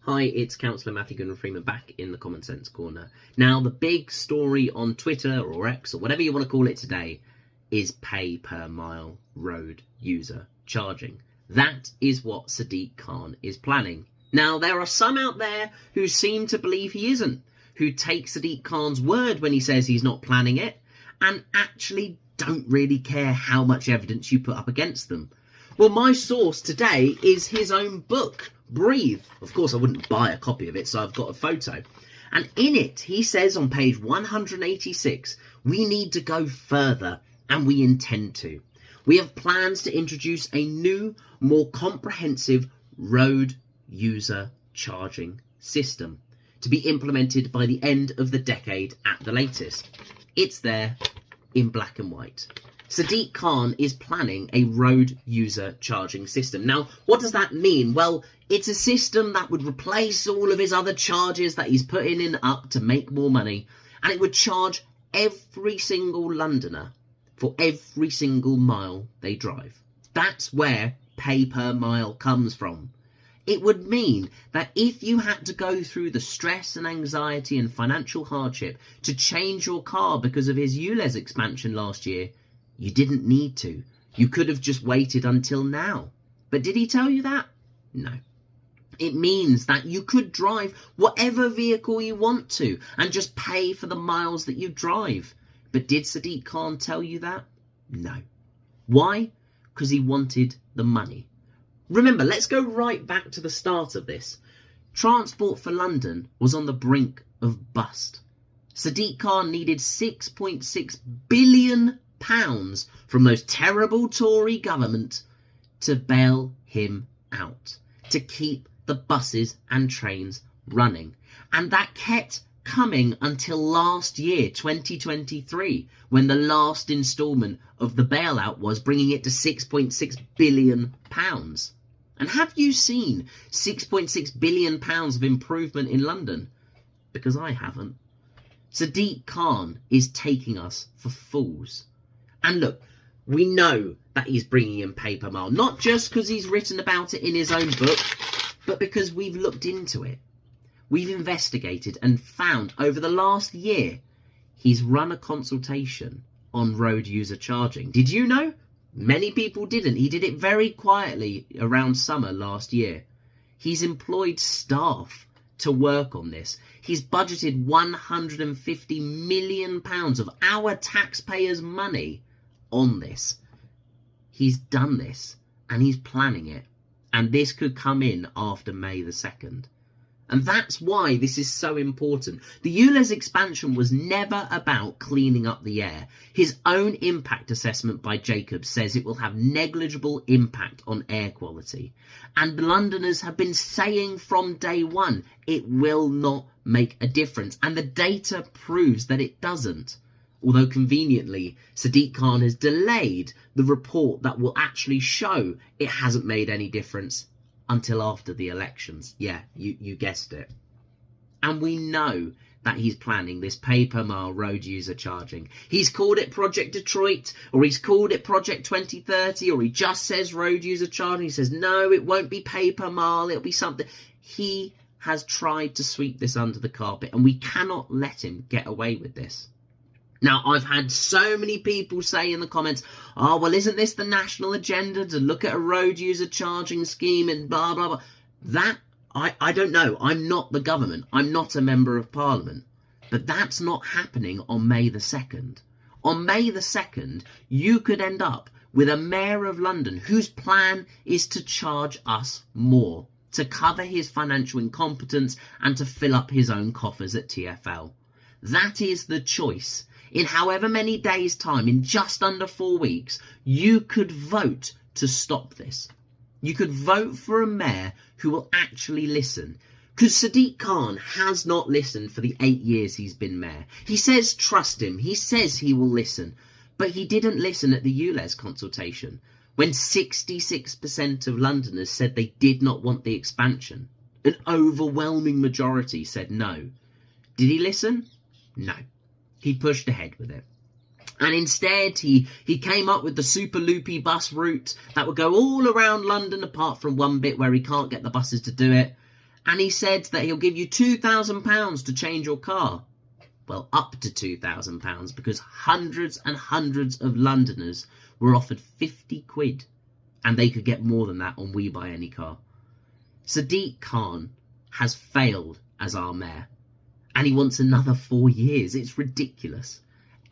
Hi, it's Councillor Matthew Gunnar Freeman back in the Common Sense Corner. Now, the big story on Twitter or X or whatever you want to call it today is pay per mile road user charging. That is what Sadiq Khan is planning. Now, there are some out there who seem to believe he isn't, who take Sadiq Khan's word when he says he's not planning it, and actually don't really care how much evidence you put up against them. Well, my source today is his own book, Breathe. Of course, I wouldn't buy a copy of it, so I've got a photo. And in it, he says on page 186, we need to go further, and we intend to. We have plans to introduce a new, more comprehensive road user charging system to be implemented by the end of the decade at the latest. It's there in black and white. Sadiq Khan is planning a road user charging system. Now, what does that mean? Well, it's a system that would replace all of his other charges that he's putting in up to make more money, and it would charge every single Londoner for every single mile they drive. That's where pay per mile comes from. It would mean that if you had to go through the stress and anxiety and financial hardship to change your car because of his Ulez expansion last year, you didn't need to. You could have just waited until now. But did he tell you that? No. It means that you could drive whatever vehicle you want to and just pay for the miles that you drive. But did Sadiq Khan tell you that? No. Why? Because he wanted the money. Remember, let's go right back to the start of this. Transport for London was on the brink of bust. Sadiq Khan needed £6.6 billion from those terrible Tory government to bail him out, to keep the buses and trains running. And that kept coming until last year, 2023, when the last instalment of the bailout was, bringing it to £6.6 billion. And have you seen £6.6 billion of improvement in London? Because I haven't. Sadiq Khan is taking us for fools. And look, we know that he's bringing in pay per mile, not just because he's written about it in his own book, but because we've looked into it. We've investigated and found over the last year, he's run a consultation on road user charging. Did you know? Many people didn't. He did it very quietly around summer last year. He's employed staff to work on this. He's budgeted £150 million of our taxpayers' money on this. He's done this and he's planning it. And this could come in after May the 2nd. And that's why this is so important. The Ulez expansion was never about cleaning up the air. His own impact assessment by Jacobs says it will have negligible impact on air quality. And Londoners have been saying from day one, it will not make a difference. And the data proves that it doesn't. Although conveniently, Sadiq Khan has delayed the report that will actually show it hasn't made any difference until after the elections. Yeah, you guessed it. And we know that he's planning this pay per mile road user charging. He's called it Project Detroit, or he's called it Project 2030, or he just says road user charging. He says, no, it won't be pay per mile, it'll be something. He has tried to sweep this under the carpet, and we cannot let him get away with this. Now, I've had so many people say in the comments, oh, well, isn't this the national agenda to look at a road user charging scheme and blah, blah, blah. That, I don't know. I'm not the government. I'm not a member of parliament. But that's not happening on May the 2nd. On May the 2nd, you could end up with a mayor of London whose plan is to charge us more, to cover his financial incompetence and to fill up his own coffers at TfL. That is the choice. In however many days' time, in just under 4 weeks, you could vote to stop this. You could vote for a mayor who will actually listen. Because Sadiq Khan has not listened for the 8 years he's been mayor. He says trust him. He says he will listen. But he didn't listen at the Ulez consultation, when 66% of Londoners said they did not want the expansion. An overwhelming majority said no. Did he listen? No. He pushed ahead with it. And instead, he came up with the super loopy bus route that would go all around London, apart from one bit where he can't get the buses to do it. And he said that he'll give you £2,000 to change your car. Well, up to £2,000, because hundreds and hundreds of Londoners were offered 50 quid and they could get more than that on We Buy Any Car. Sadiq Khan has failed as our mayor and he wants another 4 years. It's ridiculous.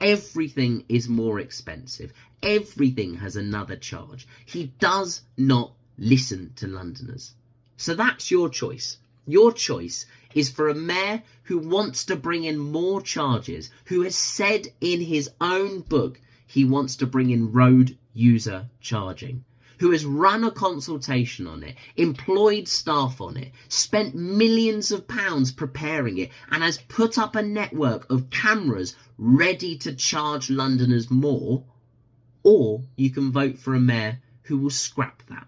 Everything is more expensive. Everything has another charge. He does not listen to Londoners. So that's your choice. Your choice is for a mayor who wants to bring in more charges, who has said in his own book he wants to bring in road user charging, who has run a consultation on it, employed staff on it, spent millions of pounds preparing it, and has put up a network of cameras ready to charge Londoners more. Or you can vote for a mayor who will scrap that.